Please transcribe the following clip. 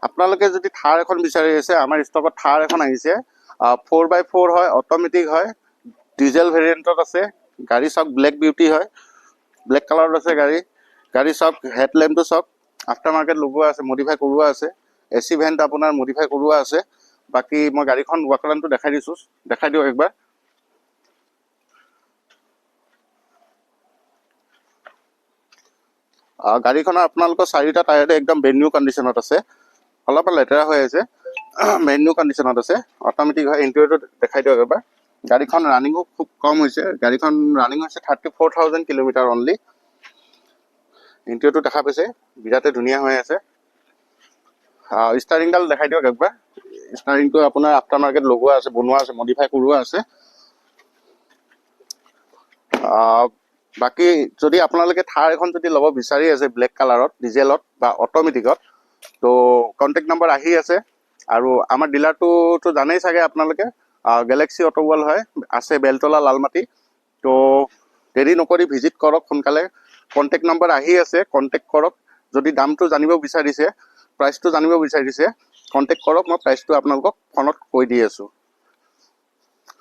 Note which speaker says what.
Speaker 1: আপোনালোকে যদি থাৰ এখন বিচাৰি আছে, আমাৰ ষ্টকত থাৰ এখন আহিছে। 4x4 হয়, অট'মেটিক হয়, ডিজেল ভেৰিয়েণ্টত আছে। গাড়ী চাওক, ব্লেক বিউটি হয়, ব্লেক কালাৰত আছে গাড়ী চাওক, হেডলেম্পটো চাওক, আফটাৰ মাৰ্কেট লগোৱা আছে, মডিফাই কৰোৱা আছে। AC ভেণ্ট আপোনাৰ মডিফাই কৰোৱা আছে। বাকী মই গাড়ীখন ৱাকলানটো দেখাই দিওঁ একবাৰ। গাড়ীখনৰ আপোনালোকৰ 4টা টায়াৰতে একদম ব্ৰেণ্ড নিউ কণ্ডিশ্যনত আছে। অলপ লেতেৰা হৈ আছে, ব্ৰেণ্ড নিউ কণ্ডিশ্যনত আছে, অট'মেটিক হয়। ইণ্টেৰিয়ৰটো দেখাই দিয়ক এবাৰ। গাড়ীখন ৰানিঙো খুব কম হৈছে, গাড়ীখন ৰানিং হৈছে 34,000 কিলোমিটাৰ অনলি। ইণ্টেৰিয়ৰটো দেখা পাইছে, বিৰাটে ধুনীয়া হৈ আছে। ষ্টাৰিংডাল দেখাই দিয়ক একবাৰ। ষ্টাৰিংটো আপোনাৰ আফটাৰ মাৰ্কেট লগোৱা আছে, বনোৱা আছে, মডিফাই কৰোৱা আছে। বাকী যদি আপোনালোকে থাৰ এখন যদি ল'ব বিচাৰি আছে ব্লেক কালাৰত, ডিজেলত বা অট'মেটিকত, তো কণ্টেক্ট নম্বৰ আহি আছে। আৰু আমাৰ ডিলাৰটোতো জানেই চাগে আপোনালোকে, গেলেক্সি অট'ৱৰ্ল্ড হয়, আছে বেলতলা, লালমাটি। তো দেৰি নকৰি ভিজিট কৰক সোনকালে। কণ্টেক্ট নম্বৰ আহি আছে, কণ্টেক্ট কৰক। যদি দামটো জানিব বিচাৰিছে, প্ৰাইচটো জানিব বিচাৰিছে, কণ্টেক্ট কৰক। মই প্ৰাইচটো আপোনালোকক ফোনত কৈ দি আছোঁ।